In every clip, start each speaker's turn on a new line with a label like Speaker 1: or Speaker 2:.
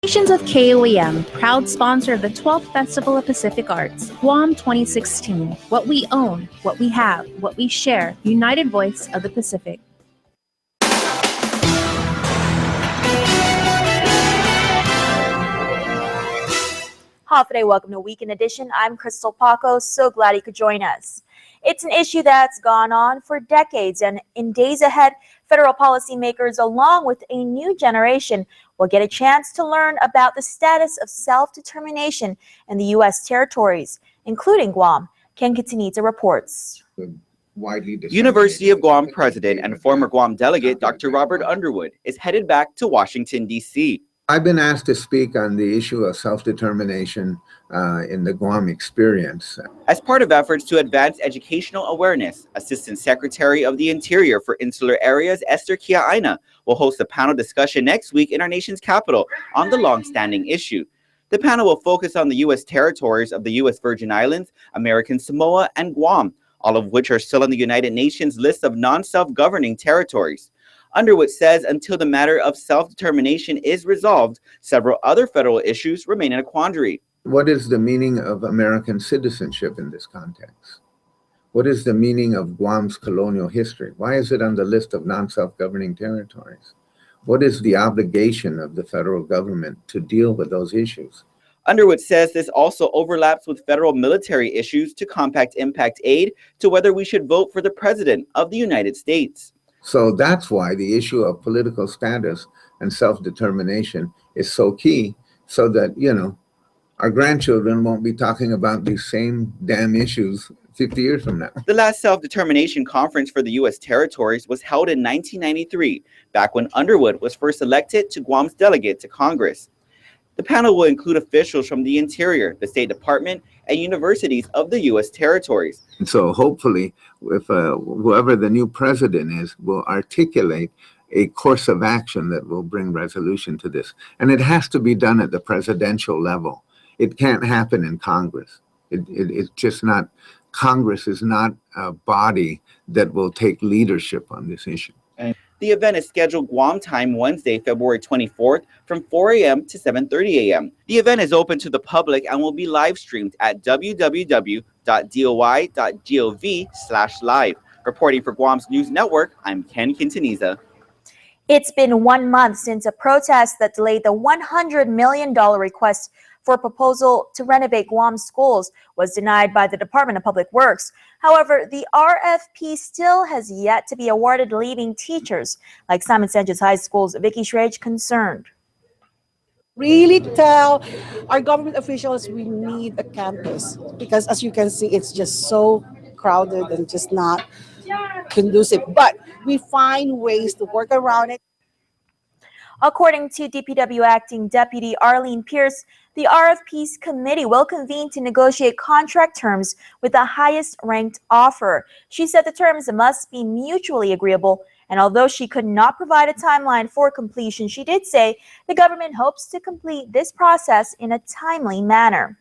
Speaker 1: Congratulations of KUAM, proud sponsor of the 12th Festival of Pacific Arts, Guam 2016. What we own, what we have, what we share, united voice of the Pacific.
Speaker 2: Today, welcome to Weekend Edition. I'm Krystal Paco. So glad you could join us. It's an issue that's gone on for decades, and in days ahead, federal policymakers, along with a new generation, will get a chance to learn about the status of self-determination in the U.S. territories, including Guam. Ken Kitsinita reports.
Speaker 3: University of Guam president and former Guam delegate Dr. Robert Underwood is headed back to Washington, D.C.
Speaker 4: I've been asked to speak on the issue of self-determination in the Guam experience.
Speaker 3: As part of efforts to advance educational awareness, Assistant Secretary of the Interior for Insular Areas Esther Kia'aina will host a panel discussion next week in our nation's capital on the long-standing issue. The panel will focus on the U.S. territories of the U.S. Virgin Islands, American Samoa, and Guam, all of which are still on the United Nations list of non-self-governing territories. Underwood says until the matter of self-determination is resolved, several other federal issues remain in a quandary.
Speaker 4: What is the meaning of American citizenship in this context? What is the meaning of Guam's colonial history? Why is it on the list of non-self-governing territories? What is the obligation of the federal government to deal with those issues?
Speaker 3: Underwood says this also overlaps with federal military issues to compact impact aid to whether we should vote for the President of the United States.
Speaker 4: So that's why the issue of political status and self-determination is so key, so that, you know, our grandchildren won't be talking about these same damn issues 50 years from now.
Speaker 3: The last self-determination conference for the U.S. territories was held in 1993, back when Underwood was first elected to Guam's delegate to Congress. The panel will include officials from the Interior, the State Department, and universities of the U.S. territories.
Speaker 4: So hopefully, if whoever the new president is, will articulate a course of action that will bring resolution to this. And it has to be done at the presidential level. It can't happen in Congress. It's just not, Congress is not a body that will take leadership on this issue.
Speaker 3: The event is scheduled Guam time Wednesday, February 24th from 4 a.m. to 7:30 a.m. The event is open to the public and will be live streamed at www.doi.gov/live. Reporting for Guam's News Network, I'm Ken Quintanilla.
Speaker 2: It's been 1 month since a protest that delayed the $100 million request for a proposal to renovate Guam schools was denied by the Department of Public Works. However, the RFP still has yet to be awarded, leaving teachers like Simon Sanchez High School's Vicky Shrage concerned.
Speaker 5: Really tell our government officials we need a campus, because as you can see, it's just so crowded and just not conducive. But we find ways to work around it.
Speaker 2: According to DPW Acting Deputy Arlene Pierce, the RFP's committee will convene to negotiate contract terms with the highest ranked offer. She said the terms must be mutually agreeable, and although she could not provide a timeline for completion, she did say the government hopes to complete this process in a timely manner.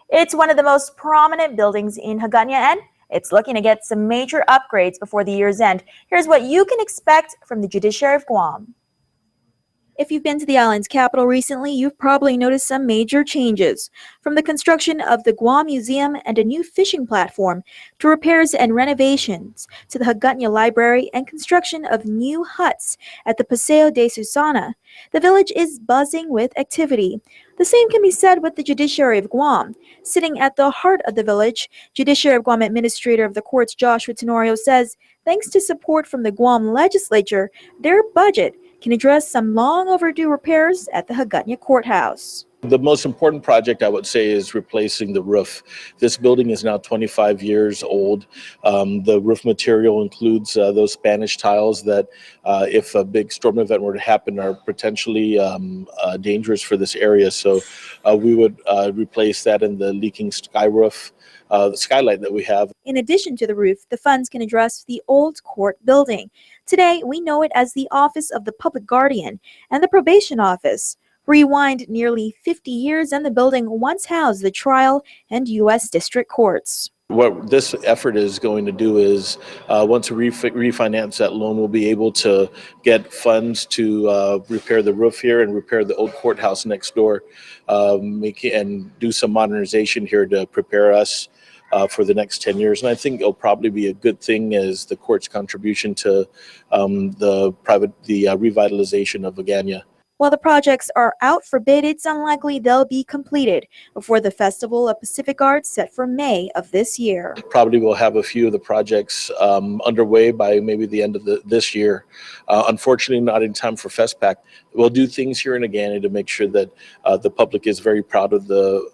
Speaker 2: It's one of the most prominent buildings in Hagåtña, and it's looking to get some major upgrades before the year's end. Here's what you can expect from the Judiciary of Guam. If you've been to the island's capital recently, you've probably noticed some major changes. From the construction of the Guam Museum and a new fishing platform, to repairs and renovations, to the Hagåtña Library and construction of new huts at the Paseo de Susana, the village is buzzing with activity. The same can be said with the Judiciary of Guam. Sitting at the heart of the village, Judiciary of Guam Administrator of the Courts Joshua Tenorio says, thanks to support from the Guam legislature, their budget can address some long overdue repairs at the Hagåtña Courthouse.
Speaker 6: The most important project, I would say, is replacing the roof. This building is now 25 years old. The roof material includes those Spanish tiles that, if a big storm event were to happen, are potentially dangerous for this area. So we would replace that in the leaking sky roof, the skylight that we have.
Speaker 2: In addition to the roof, the funds can address the old court building. Today, we know it as the Office of the Public Guardian and the Probation Office. Rewind nearly 50 years, and the building once housed the trial and U.S. district courts.
Speaker 6: What this effort is going to do is, once we refinance that loan, we'll be able to get funds to repair the roof here and repair the old courthouse next door, and do some modernization here to prepare us for the next 10 years. And I think it'll probably be a good thing as the court's contribution to the revitalization of Agana.
Speaker 2: While the projects are out for bid, it's unlikely they'll be completed before the Festival of Pacific Arts set for May of this year.
Speaker 6: Probably will have a few of the projects underway by maybe the end of this year. Unfortunately, not in time for FestPac. We'll do things here in Agana to make sure that the public is very proud of the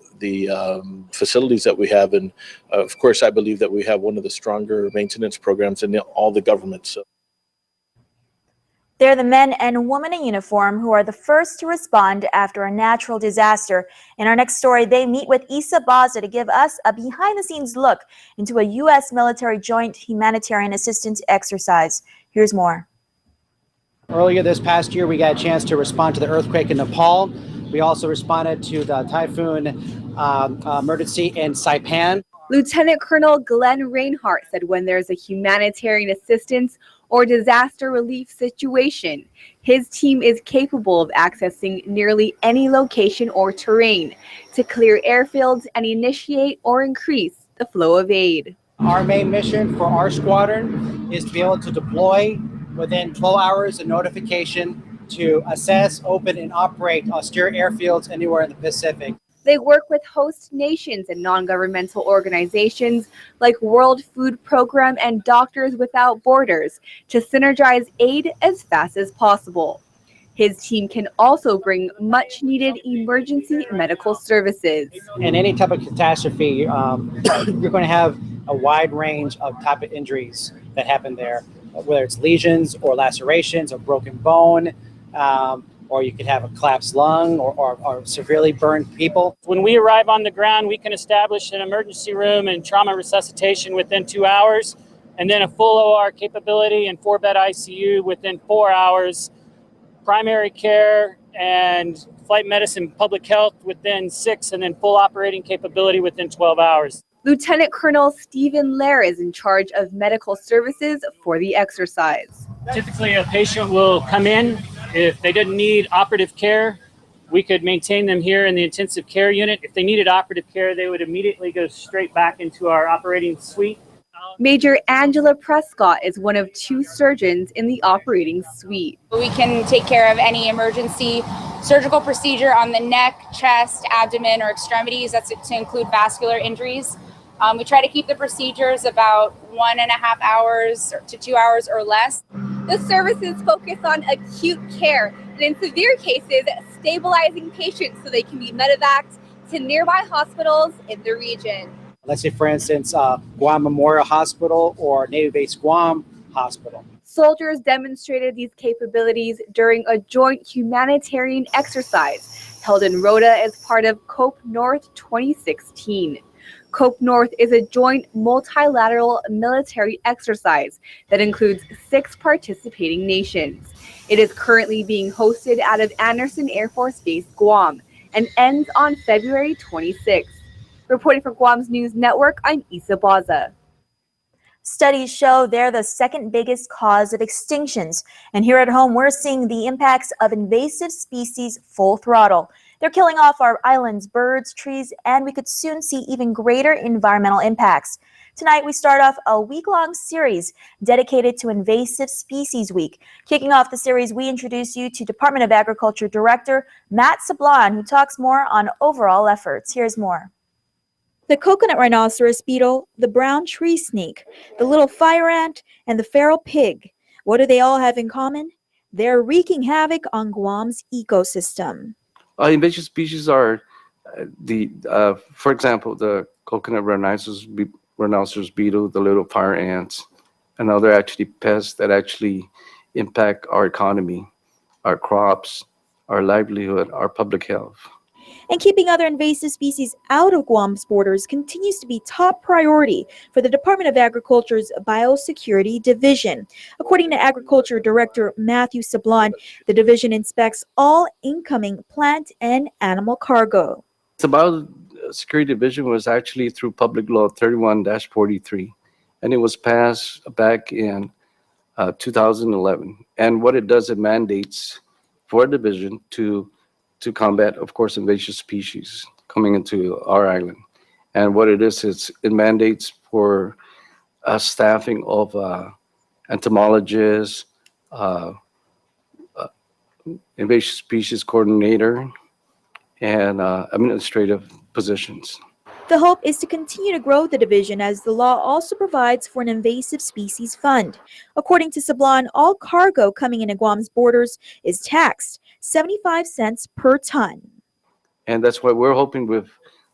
Speaker 6: facilities that we have. And of course, I believe that we have one of the stronger maintenance programs in all the governments. So.
Speaker 2: They're the men and women in uniform who are the first to respond after a natural disaster. In our next story, they meet with Isa Baza to give us a behind-the-scenes look into a U.S. military joint humanitarian assistance exercise. Here's more.
Speaker 7: Earlier this past year, we got a chance to respond to the earthquake in Nepal. We also responded to the typhoon emergency in Saipan.
Speaker 8: Lieutenant Colonel Glenn Reinhardt said when there's a humanitarian assistance or disaster relief situation, his team is capable of accessing nearly any location or terrain to clear airfields and initiate or increase the flow of aid.
Speaker 7: Our main mission for our squadron is to be able to deploy within 12 hours of notification to assess, open, and operate austere airfields anywhere in the Pacific.
Speaker 8: They work with host nations and non-governmental organizations like World Food Program and Doctors Without Borders to synergize aid as fast as possible. His team can also bring much-needed emergency medical services.
Speaker 7: In any type of catastrophe, you're going to have a wide range of type of injuries that happen there, whether it's lesions or lacerations or broken bone, or you could have a collapsed lung or severely burned people.
Speaker 9: When we arrive on the ground, we can establish an emergency room and trauma resuscitation within 2 hours, and then a full OR capability and 4-bed ICU within 4 hours, primary care and flight medicine, public health within 6, and then full operating capability within 12 hours.
Speaker 8: Lieutenant Colonel Stephen Lair is in charge of medical services for the exercise.
Speaker 9: Typically, a patient will come in. If they didn't need operative care, we could maintain them here in the intensive care unit. If they needed operative care, they would immediately go straight back into our operating suite.
Speaker 8: Major Angela Prescott is one of 2 surgeons in the operating suite.
Speaker 10: We can take care of any emergency surgical procedure on the neck, chest, abdomen, or extremities. That's to include vascular injuries. We try to keep the procedures about 1.5 hours to 2 hours or less.
Speaker 8: The services focus on acute care and in severe cases, stabilizing patients so they can be medevaced to nearby hospitals in the region.
Speaker 7: Let's say, for instance, Guam Memorial Hospital or Navy Base Guam Hospital.
Speaker 8: Soldiers demonstrated these capabilities during a joint humanitarian exercise held in Rota as part of COPE North 2016. COPE North is a joint multilateral military exercise that includes 6 participating nations. It is currently being hosted out of Andersen Air Force Base, Guam, and ends on February 26th. Reporting for Guam's News Network, I'm Isa Baza.
Speaker 2: Studies show they're the second biggest cause of extinctions. And here at home, we're seeing the impacts of invasive species full throttle. They're killing off our island's birds, trees, and we could soon see even greater environmental impacts. Tonight, we start off a week-long series dedicated to Invasive Species Week. Kicking off the series, we introduce you to Department of Agriculture Director Matt Sablon, who talks more on overall efforts. Here's more. The coconut rhinoceros beetle, the brown tree snake, the little fire ant, and the feral pig. What do they all have in common? They're wreaking havoc on Guam's ecosystem.
Speaker 11: Invasive species are for example, the coconut rhinoceros beetle, the little fire ants, and other actually pests that actually impact our economy, our crops, our livelihood, our public health.
Speaker 2: And keeping other invasive species out of Guam's borders continues to be top priority for the Department of Agriculture's Biosecurity Division. According to Agriculture Director Matthew Sablon, the division inspects all incoming plant and animal cargo.
Speaker 11: It's about Security Division was actually through Public Law 31-43, and it was passed back in 2011. And what it does, it mandates for a division to combat, of course, invasive species coming into our island. And what it is, it mandates for staffing of entomologists, invasive species coordinator, and administrative positions.
Speaker 2: The hope is to continue to grow the division as the law also provides for an invasive species fund. According to Sablan, all cargo coming into Guam's borders is taxed 75 cents per ton.
Speaker 11: And that's why we're hoping with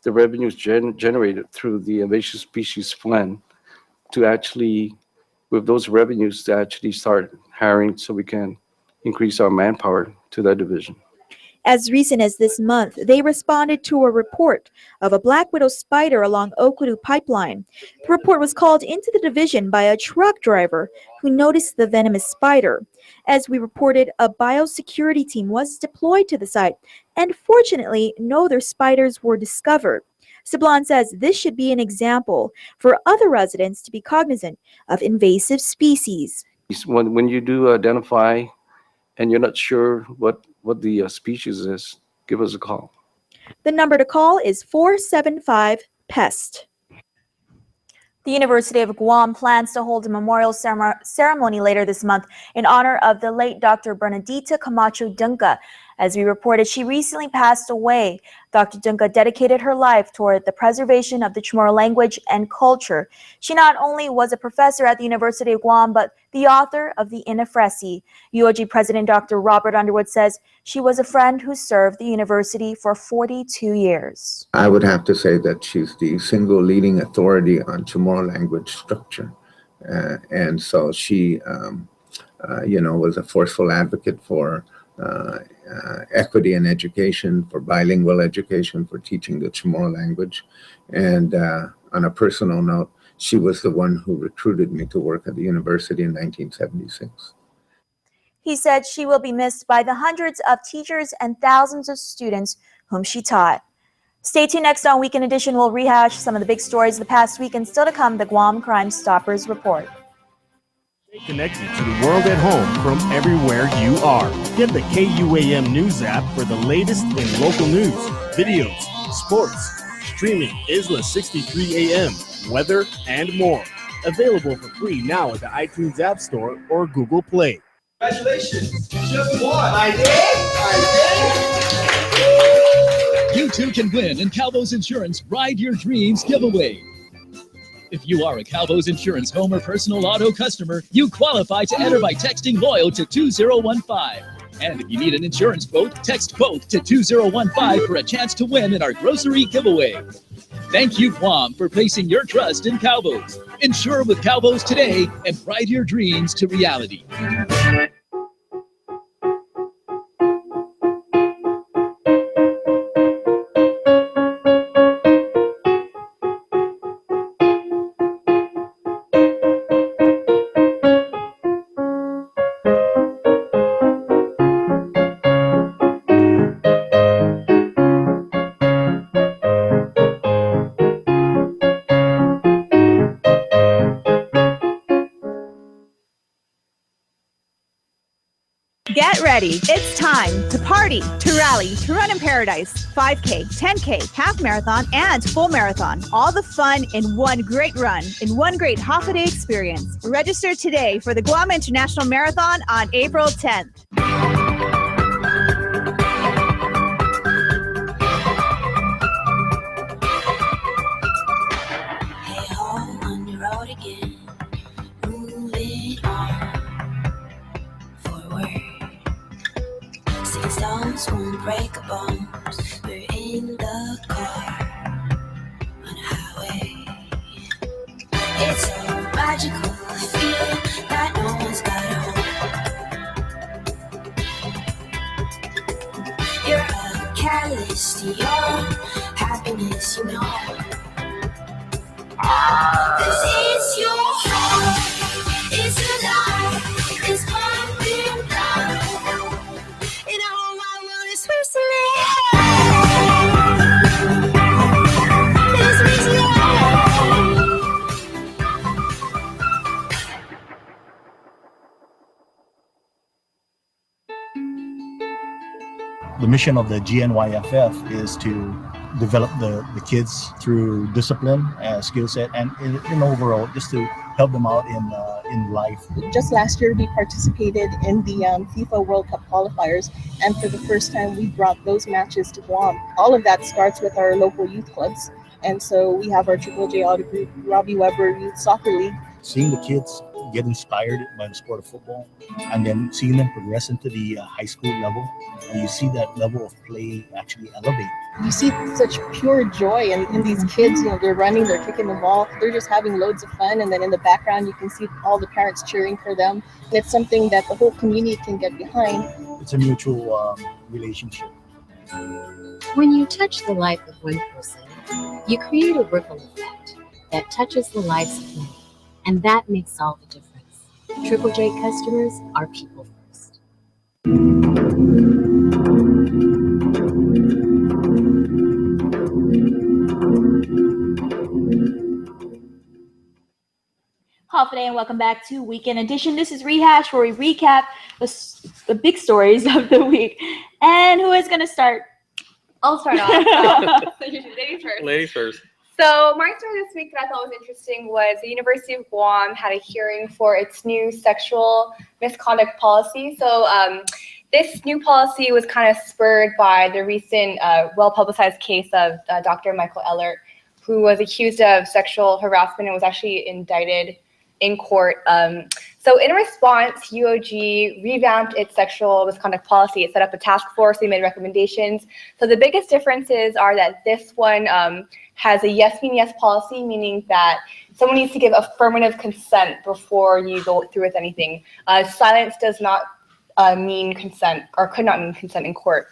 Speaker 11: the revenues generated through the invasive species fund to actually, with those revenues, to actually start hiring so we can increase our manpower to that division.
Speaker 2: As recent as this month, they responded to a report of a black widow spider along Oquidoo Pipeline. The report was called into the division by a truck driver who noticed the venomous spider. As we reported, a biosecurity team was deployed to the site, and fortunately, no other spiders were discovered. Sablan says this should be an example for other residents to be cognizant of invasive species.
Speaker 11: When you do identify and you're not sure what the species is, give us a call.
Speaker 2: The number to call is 475-PEST. The University of Guam plans to hold a memorial ceremony later this month in honor of the late Dr. Bernadita Camacho Dunca. As we reported, she recently passed away. Dr. Dunca dedicated her life toward the preservation of the Chamorro language and culture. She not only was a professor at the University of Guam, but the author of the Inafresi. UOG President Dr. Robert Underwood says she was a friend who served the university for 42 years.
Speaker 4: I would have to say that she's the single leading authority on Chamorro language structure. And so she, was a forceful advocate for equity in education, for bilingual education, for teaching the Chamorro language. And on a personal note, she was the one who recruited me to work at the university in 1976.
Speaker 2: He said she will be missed by the hundreds of teachers and thousands of students whom she taught. Stay tuned. Next on Weekend Edition, we'll rehash some of the big stories of the past week, and still to come, the Guam Crime Stoppers report.
Speaker 12: Stay connected to the world at home from everywhere you are. Get the KUAM News app for the latest in local news, videos, sports, streaming, Isla 63 AM, weather, and more. Available for free now at the iTunes App Store or Google Play.
Speaker 13: Congratulations! Just won! I did! You too can win in Calvo's Insurance Ride Your Dreams giveaway. If you are a Calvo's Insurance home or personal auto customer, you qualify to enter by texting LOYAL to 2015. And if you need an insurance quote, text BOTH to 2015 for a chance to win in our grocery giveaway. Thank you, Guam, for placing your trust in Calvo's. Insure with Calvo's today and ride your dreams to reality.
Speaker 14: Get ready. It's time to party, to rally, to run in paradise. 5K, 10K, half marathon, and full marathon. All the fun in one great run, in one great half-a-day experience. Register today for the Guam International Marathon on April 10th.
Speaker 15: Hey ho, on the road again. Moving on. Forward. 6 stones won't break a bone. We're in the car on a highway. It's so magical, I feel that no one's got a home. You're a catalyst to your happiness, you know. This is your heart, it's alive, it's pumping blood. In a whole wide world, it's whistling.
Speaker 16: mission of the GNYFF is to develop the kids through discipline, skill set, and in overall just to help them out in life.
Speaker 17: Just last year we participated in the FIFA World Cup qualifiers, and for the first time we brought those matches to Guam. All of that starts with our local youth clubs, and so we have our Triple J Auto Group, Robbie Weber Youth Soccer League.
Speaker 16: Seeing the kids get inspired by the sport of football, and then seeing them progress into the high school level, and you see that level of play actually elevate.
Speaker 17: You see such pure joy in these kids. They're running, they're kicking the ball, they're just having loads of fun, and then in the background you can see all the parents cheering for them. And it's something that the whole community can get behind.
Speaker 16: It's a mutual relationship.
Speaker 18: When you touch the life of one person, you create a ripple effect that touches the lives of many, and that makes all the difference. Triple J customers are people first.
Speaker 2: Day and welcome back to Weekend Edition. This is Rehash, where we recap the big stories of the week. And who is going to start?
Speaker 8: I'll start off. Ladies first.
Speaker 19: Ladies first.
Speaker 8: So my story this week that I thought was interesting was the University of Guam had a hearing for its new sexual misconduct policy. So this new policy was kind of spurred by the recent well-publicized case of Dr. Michael Ellert, who was accused of sexual harassment and was actually indicted in court. So in response, UOG revamped its sexual misconduct policy. It set up a task force. They made recommendations. So the biggest differences are that this one has a yes mean yes policy, meaning that someone needs to give affirmative consent before you go through with anything. Silence does not mean consent, or could not mean consent in court.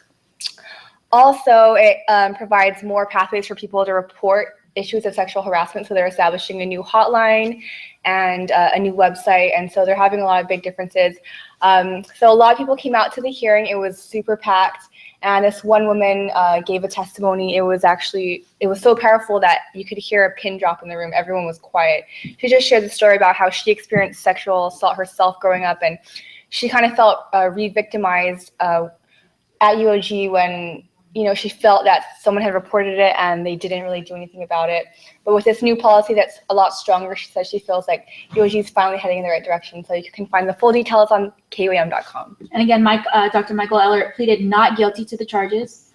Speaker 8: Also, it provides more pathways for people to report issues of sexual harassment. So they're establishing a new hotline and a new website. And so they're having a lot of big differences. So a lot of people came out to the hearing. It was super packed. And this one woman gave a testimony. It was so powerful that you could hear a pin drop in the room. Everyone was quiet. She just shared the story about how she experienced sexual assault herself growing up. And she kind of felt re-victimized at UOG when she felt that someone had reported it and they didn't really do anything about it. But with this new policy that's a lot stronger, she says she feels like UOG is finally heading in the right direction. So you can find the full details on KUAM.com.
Speaker 2: And again, Dr. Michael Ellert pleaded not guilty to the charges.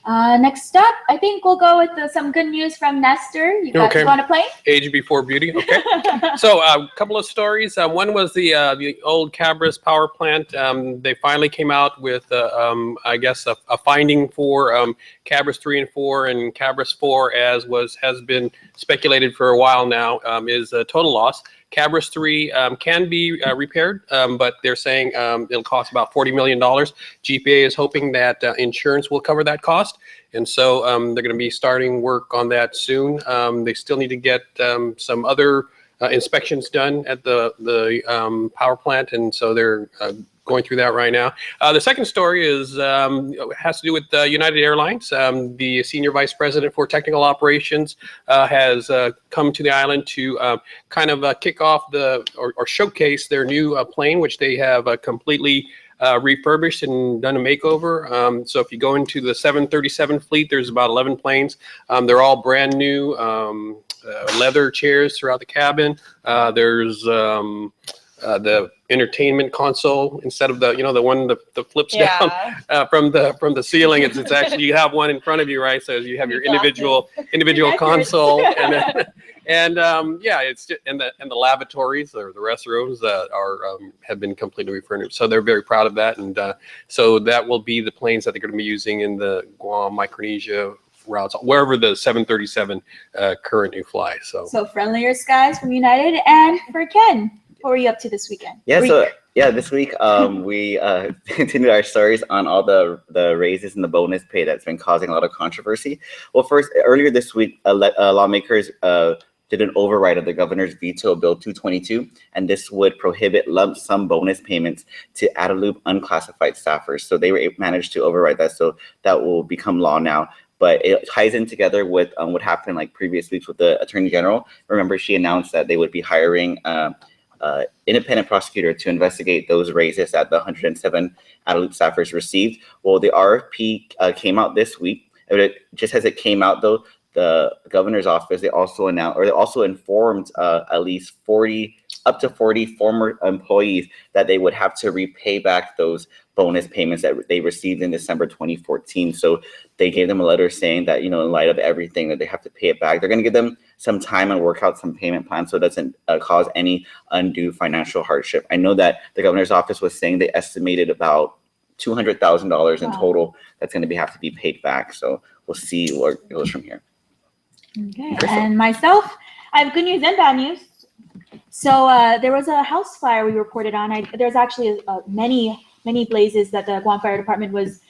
Speaker 2: Next up, I think we'll go with some good news from Nestor. You want to play?
Speaker 19: Age before beauty. Okay. So a couple of stories. One was the old Cabras power plant. They finally came out with, I guess, a finding for Cabras 3 and 4, and Cabras 4, as has been speculated for a while now, is a total loss. Cabras 3 can be repaired, but they're saying it'll cost about $40 million. GPA is hoping that insurance will cover that cost, and so they're going to be starting work on that soon. They still need to get some other inspections done at the power plant, and so they're going through that right now. The second story has to do with United Airlines. The senior vice president for technical operations has come to the island to kind of kick off or showcase their new plane, which they have completely refurbished and done a makeover. So if you go into the 737 fleet, there's about 11 planes. They're all brand new leather chairs throughout the cabin. There's the entertainment console instead of the one that flips down from the ceiling. It's actually, you have one in front of you, right? So you have your individual console, and it's just, and the lavatories or the restrooms that have been completely refurnished. So they're very proud of that, and so that will be the planes that they're going to be using in the Guam, Micronesia routes, wherever the 737 currently fly. So
Speaker 2: friendlier skies from United. And for Ken, what were you up to this weekend?
Speaker 3: This week we continued our stories on all the raises and the bonus pay that's been causing a lot of controversy. Well, first, earlier this week, lawmakers did an override of the governor's veto of Bill 222, and this would prohibit lump sum bonus payments to out-of-loop unclassified staffers. So they managed to override that, so that will become law now. But it ties in together with what happened like previous weeks with the Attorney General. Remember, she announced that they would be hiring independent prosecutor to investigate those raises that the 107 Adelup staffers received. Well, the RFP came out this week. Just as it came out, though, the governor's office, they also announced, or they also informed at least up to 40 former employees that they would have to repay back those bonus payments that they received in December 2014. So they gave them a letter saying that, in light of everything, that they have to pay it back. They're going to give them some time and work out some payment plans so it doesn't cause any undue financial hardship. I know that the governor's office was saying they estimated about $200,000 in total that's going to have to be paid back. So we'll see where it goes from here.
Speaker 2: Okay, and myself, I have good news and bad news. So there was a house fire we reported on. There's actually many blazes that the Guam Fire Department was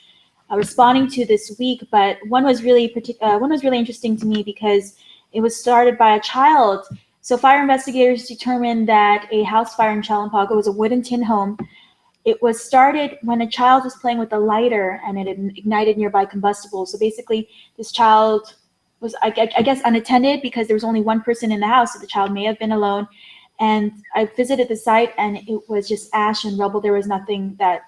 Speaker 2: responding to this week, but one was really interesting to me because it was started by a child. So fire investigators determined that a house fire in Krystal Paco was a wooden tin home. It was started when a child was playing with a lighter and it ignited nearby combustibles. So basically, this child was, I guess, unattended because there was only one person in the house, so the child may have been alone. And I visited the site and it was just ash and rubble. There was nothing that,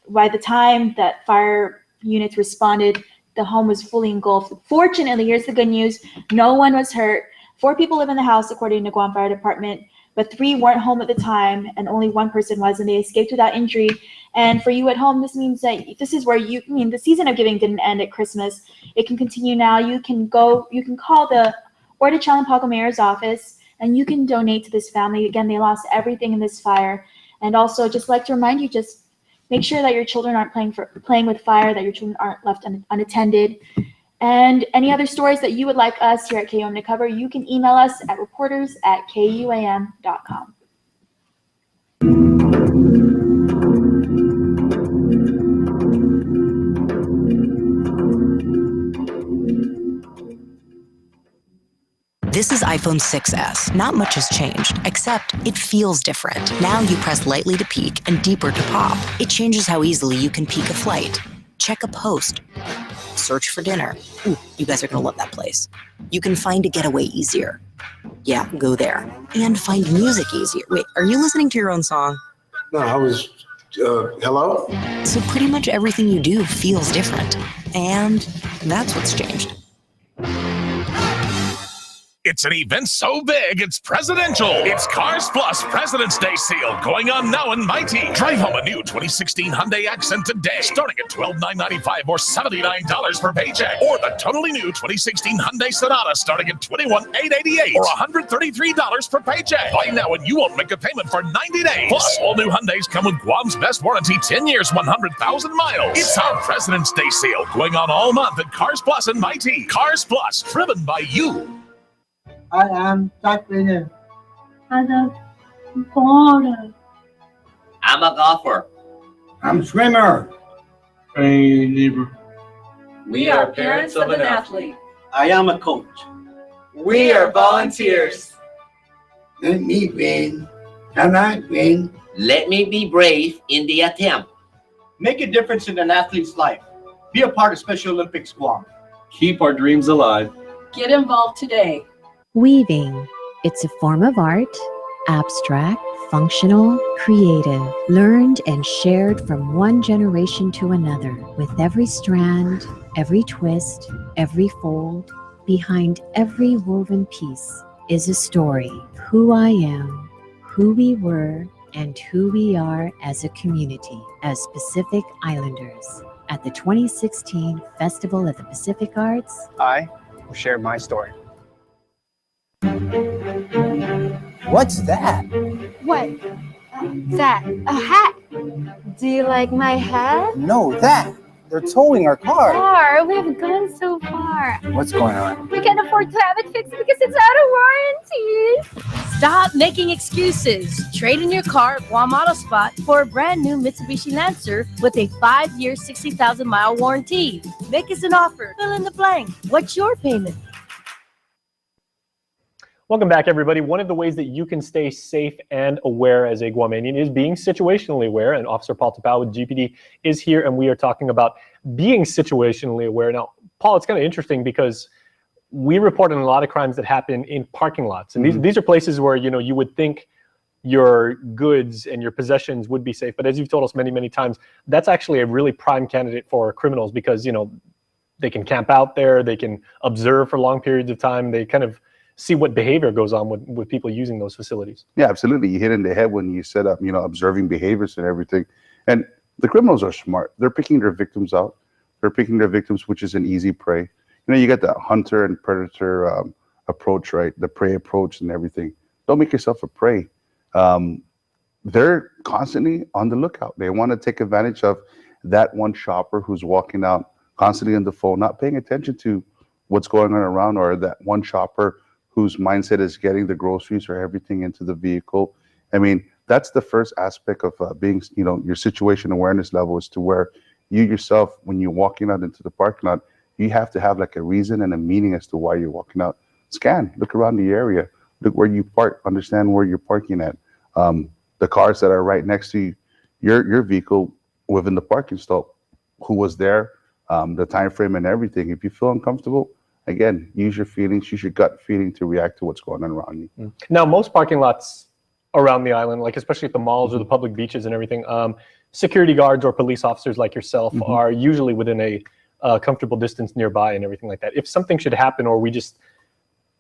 Speaker 2: by the time that fire units responded, the home was fully engulfed. Fortunately, here's the good news, no one was hurt. 4 people live in the house, according to Guam Fire Department, but 3 weren't home at the time and only 1 person was, and they escaped without injury. And for you at home, this means that this is where the season of giving didn't end at Christmas. It can continue now. You can call the Krystal Paco Mayor's office and you can donate to this family. Again, they lost everything in this fire. And also, just like to remind you, just make sure that your children aren't playing with fire, that your children aren't left unattended. And any other stories that you would like us here at KUAM to cover, you can email us at reporters@kuam.com.
Speaker 20: This is iPhone 6s. Not much has changed, except it feels different. Now you press lightly to peek and deeper to pop. It changes how easily you can peek a flight, check a post, search for dinner. Ooh, you guys are gonna love that place. You can find a getaway easier. Yeah, go there. And find music easier. Wait, are you listening to your own song?
Speaker 21: No, I was, hello?
Speaker 20: So pretty much everything you do feels different. And that's what's changed.
Speaker 22: It's an event so big, it's presidential. It's Cars Plus President's Day sale going on now in Mighty. Drive home a new 2016 Hyundai Accent today, starting at $12,995 or $79 per paycheck. Or the totally new 2016 Hyundai Sonata, starting at $21,888 or $133 per paycheck. Buy now and you won't make a payment for 90 days. Plus, all new Hyundais come with Guam's best warranty, 10 years, 100,000 miles. It's our President's Day sale going on all month at Cars Plus in Mighty. Cars Plus, driven by you.
Speaker 23: I am track winner. I'm a baller.
Speaker 24: I'm a golfer.
Speaker 23: I'm swimmer. Hey, neighbor.
Speaker 24: We are parents of an athlete.
Speaker 23: I am a coach.
Speaker 24: We are volunteers.
Speaker 23: Let me win. Can I win?
Speaker 24: Let me be brave in the attempt.
Speaker 25: Make a difference in an athlete's life. Be a part of Special Olympics Guam.
Speaker 26: Keep our dreams alive.
Speaker 27: Get involved today.
Speaker 28: Weaving. It's a form of art, abstract, functional, creative, learned and shared from one generation to another. With every strand, every twist, every fold, behind every woven piece is a story. Who I am, who we were, and who we are as a community, as Pacific Islanders. At the 2016 Festival of the Pacific Arts,
Speaker 29: I will share my story.
Speaker 30: What's that?
Speaker 31: What? That? A hat? Do you like my hat?
Speaker 30: No, that. They're towing our car.
Speaker 31: Car? We have gone so far.
Speaker 30: What's going on?
Speaker 31: We can't afford to have it fixed because it's out of warranty.
Speaker 32: Stop making excuses. Trade in your car at Guam Auto Spot for a brand new Mitsubishi Lancer with a 5-year, 60,000-mile warranty. Make us an offer. Fill in the blank. What's your payment?
Speaker 33: Welcome back, everybody. One of the ways that you can stay safe and aware as a Guamanian is being situationally aware, and Officer Paul Tapao with GPD is here, and we are talking about being situationally aware. Now, Paul, it's kind of interesting because we report on a lot of crimes that happen in parking lots, and these are places where, you know, you would think your goods and your possessions would be safe. But as you've told us many, many times, that's actually a really prime candidate for criminals because, you know, they can camp out there, they can observe for long periods of time, they kind of see what behavior goes on with people using those facilities.
Speaker 1: Yeah, absolutely. You hit in the head when you set up, you know, observing behaviors and everything. And the criminals are smart. They're picking their victims out. They're picking their victims, which is an easy prey. You know, you got the hunter and predator approach, right? The prey approach and everything. Don't make yourself a prey. They're constantly on the lookout. They want to take advantage of that one shopper who's walking out constantly on the phone, not paying attention to what's going on around, or that one shopper whose mindset is getting the groceries or everything into the vehicle. I mean, that's the first aspect of being, you know, your situation awareness level is to where you yourself, when you're walking out into the parking lot, you have to have like a reason and a meaning as to why you're walking out. Scan, look around the area, look where you park, understand where you're parking at. The cars that are right next to you, your vehicle within the parking stall, who was there, the time frame and everything. If you feel uncomfortable, again, use your feelings, use your gut feeling to react to what's going on around you.
Speaker 33: Now, most parking lots around the island, like especially at the malls or the public beaches and everything, security guards or police officers like yourself are usually within a comfortable distance nearby and everything like that. If something should happen, or we just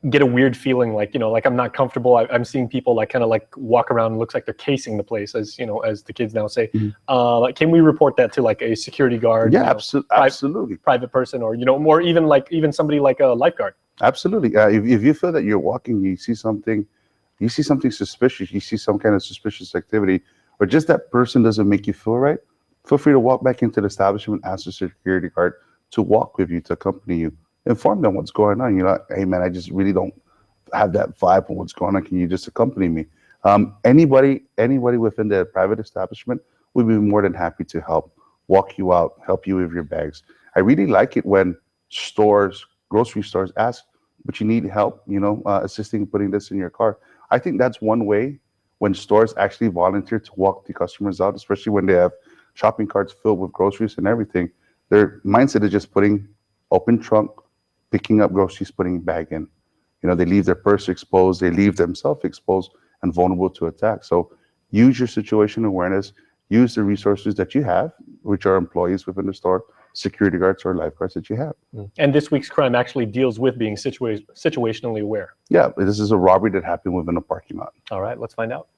Speaker 33: get a weird feeling like, you know, like I'm not comfortable, I'm seeing people like kind of like walk around and looks like they're casing the place, as you know, as the kids now say. Like, can we report that to like a security guard?
Speaker 1: Yeah, absolutely.
Speaker 33: Private person, or, you know, more even somebody like a lifeguard.
Speaker 1: Absolutely. If you feel that you're walking, you see something suspicious, you see some kind of suspicious activity, or just that person doesn't make you feel right, feel free to walk back into the establishment, ask the security guard to walk with you, to accompany you. Inform them what's going on. You're like, hey man, I just really don't have that vibe on what's going on. Can you just accompany me? Anybody within the private establishment would be more than happy to help walk you out, help you with your bags. I really like it when stores, grocery stores ask, but you need help, you know, assisting putting this in your car. I think that's one way when stores actually volunteer to walk the customers out, especially when they have shopping carts filled with groceries and everything. Their mindset is just putting open trunk, picking up groceries, putting it back in. You know, they leave their purse exposed, they leave themselves exposed and vulnerable to attack. So use your situation awareness, use the resources that you have, which are employees within the store, security guards or lifeguards that you have.
Speaker 33: And this week's crime actually deals with being situationally aware.
Speaker 1: Yeah, this is a robbery that happened within a parking lot.
Speaker 33: All right, let's find out.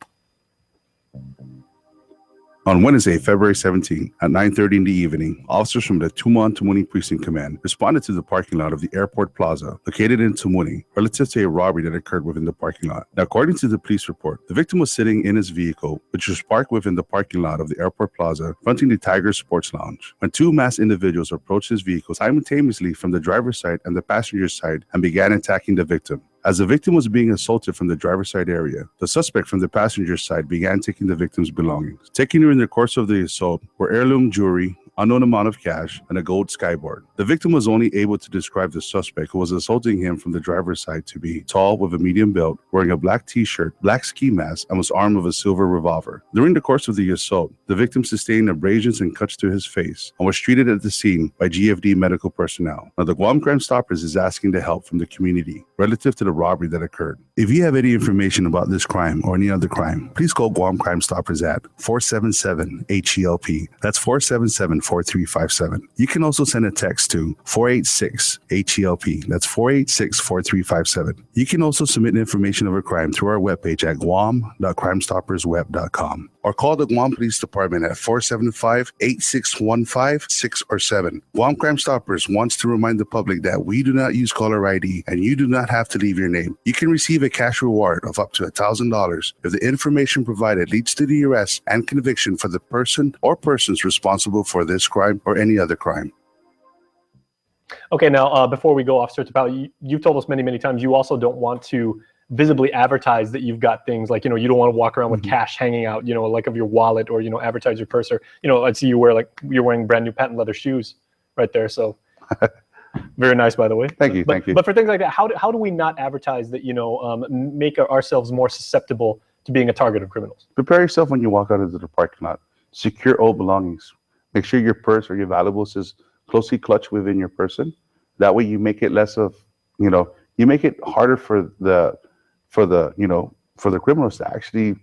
Speaker 4: On Wednesday, February 17, at 9:30 in the evening, officers from the Tumon Tumuni Precinct Command responded to the parking lot of the Airport Plaza, located in Tumuni, relative to a robbery that occurred within the parking lot. Now, according to the police report, the victim was sitting in his vehicle, which was parked within the parking lot of the Airport Plaza, fronting the Tiger Sports Lounge, when two masked individuals approached his vehicle simultaneously from the driver's side and the passenger's side and began attacking the victim. As the victim was being assaulted from the driver's side area, the suspect from the passenger's side began taking the victim's belongings. Taken during the course of the assault were heirloom jewelry, unknown amount of cash, and a gold skyboard. The victim was only able to describe the suspect who was assaulting him from the driver's side to be tall with a medium build, wearing a black t-shirt, black ski mask, and was armed with a silver revolver. During the course of the assault, the victim sustained abrasions and cuts to his face and was treated at the scene by GFD medical personnel. Now, the Guam Crime Stoppers is asking the help from the community relative to the robbery that occurred. If you have any information about this crime or any other crime, please call Guam Crime Stoppers at 477-HELP. That's 477-4357. You can also send a text to 486-HELP. That's 486-4357. You can also submit information of a crime through our webpage at guam.crimestoppersweb.com or call the Guam Police Department at 475-8615 6 or 7. Guam Crime Stoppers wants to remind the public that we do not use caller ID and you do not have to leave your name. You can receive a cash reward of up to $1,000 if the information provided leads to the arrest and conviction for the person or persons responsible for this crime or any other crime.
Speaker 33: Okay, now before we go, Officer Tapao, you've told us many, many times you also don't want to visibly advertise that you've got things like, you know, you don't want to walk around with cash hanging out, you know, like of your wallet, or, you know, advertise your purse, or, you know, I see you wear, like, you're wearing brand new patent leather shoes right there. So very nice, by the way.
Speaker 1: Thank you. Thank you.
Speaker 33: But for things like that, how do we not advertise that, you know, make ourselves more susceptible to being a target of criminals?
Speaker 1: Prepare yourself when you walk out into the parking lot. Secure all belongings. Make sure your purse or your valuables is closely clutched within your person. That way you make it less of, you know, you make it harder for the criminals to actually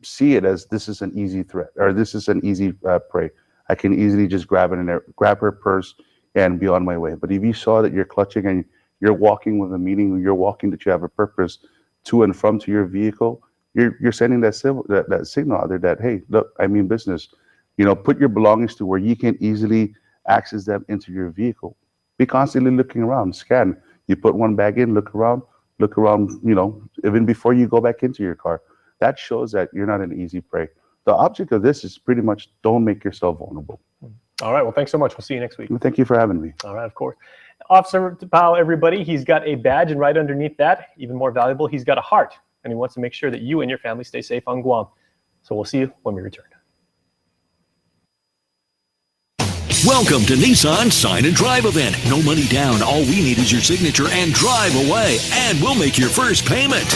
Speaker 1: see it as this is an easy threat or this is an easy prey. I can easily just grab it and grab her purse and be on my way. But if you saw that you're clutching and you're walking with a meaning, you're walking that you have a purpose to and from to your vehicle, you're sending that signal out there that, hey, look, I mean business. You know, put your belongings to where you can easily access them into your vehicle. Be constantly looking around, scan. You put one bag in, look around, you know, even before you go back into your car. That shows that you're not an easy prey. The object of this is pretty much don't make yourself vulnerable.
Speaker 33: All right. Well, thanks so much. We'll see you next week.
Speaker 1: Well, thank you for having me.
Speaker 33: All right. Of course. Officer Paco, everybody, he's got a badge, and right underneath that, even more valuable, he's got a heart, and he wants to make sure that you and your family stay safe on Guam. So we'll see you when we return.
Speaker 5: Welcome to Nissan Sign and Drive event. No money down. All we need is your signature and drive away. And we'll make your first payment.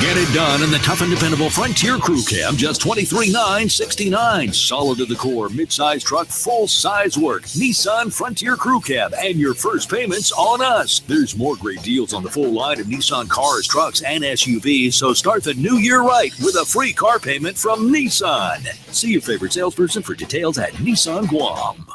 Speaker 5: Get it done in the tough and dependable Frontier Crew Cab, just $23,969. Solid to the core, mid-size truck, full-size work. Nissan Frontier Crew Cab, and your first payment's on us. There's more great deals on the full line of Nissan cars, trucks, and SUVs, so start the new year right with a free car payment from Nissan. See your favorite salesperson for details at Nissan Guam.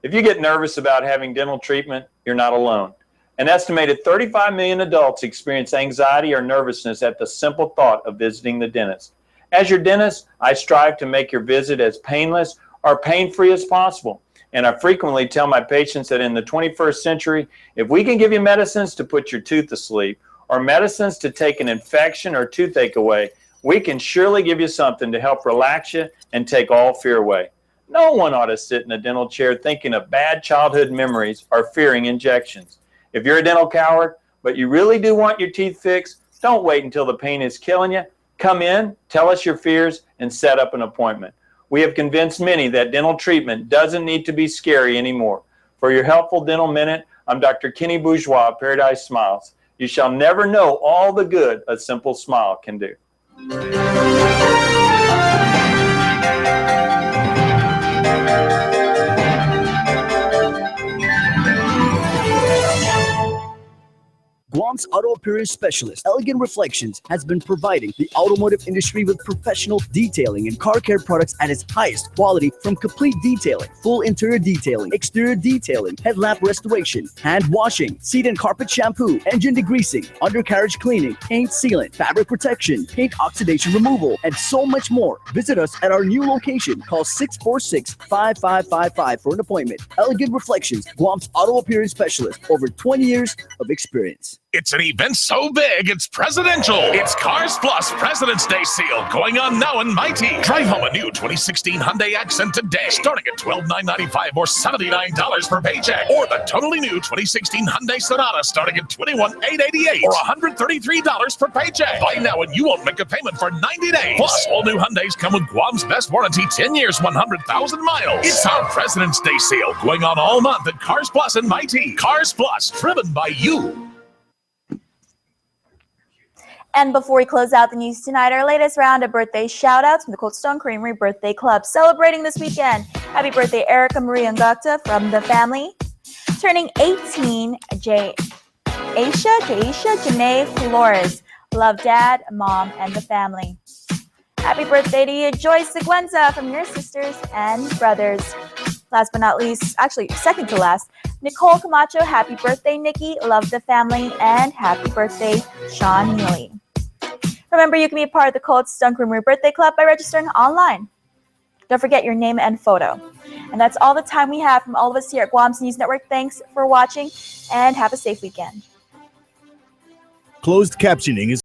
Speaker 6: If you get nervous about having dental treatment, you're not alone. An estimated 35 million adults experience anxiety or nervousness at the simple thought of visiting the dentist. As your dentist, I strive to make your visit as painless or pain-free as possible. And I frequently tell my patients that in the 21st century, if we can give you medicines to put your tooth to sleep or medicines to take an infection or toothache away, we can surely give you something to help relax you and take all fear away. No one ought to sit in a dental chair thinking of bad childhood memories or fearing injections. If you're a dental coward, but you really do want your teeth fixed, don't wait until the pain is killing you. Come in, tell us your fears, and set up an appointment. We have convinced many that dental treatment doesn't need to be scary anymore. For your helpful dental minute, I'm Dr. Kenny Bourgeois of Paradise Smiles. You shall never know all the good a simple smile can do.
Speaker 7: Guam's auto appearance specialist, Elegant Reflections, has been providing the automotive industry with professional detailing and car care products at its highest quality, from complete detailing, full interior detailing, exterior detailing, headlamp restoration, hand washing, seat and carpet shampoo, engine degreasing, undercarriage cleaning, paint sealant, fabric protection, paint oxidation removal, and so much more. Visit us at our new location. Call 646-5555 for an appointment. Elegant Reflections, Guam's auto appearance specialist, over 20 years of experience.
Speaker 22: It's an event so big, it's presidential. It's Cars Plus President's Day sale going on now in Mighty. Drive home a new 2016 Hyundai Accent today, starting at $12,995 or $79 per paycheck. Or the totally new 2016 Hyundai Sonata, starting at $21,888 or $133 per paycheck. Buy now and you won't make a payment for 90 days. Plus, all new Hyundais come with Guam's best warranty, 10 years, 100,000 miles. It's our President's Day sale going on all month at Cars Plus in Mighty. Cars Plus, driven by you.
Speaker 2: And before we close out the news tonight, our latest round of birthday shout-outs from the Cold Stone Creamery Birthday Club. Celebrating this weekend, happy birthday Erica Marie Ngakta from the family. Turning 18, Aisha Janae Flores. Love Dad, Mom, and the family. Happy birthday to you, Joyce Seguenza from your sisters and brothers. Last but not least, actually second to last, Nicole Camacho. Happy birthday, Nikki. Love the family. And happy birthday, Sean Neely. Remember, you can be a part of the Cold Stone Creamery Birthday Club by registering online. Don't forget your name and photo. And that's all the time we have from all of us here at Guam's News Network. Thanks for watching and have a safe weekend.
Speaker 9: Closed captioning is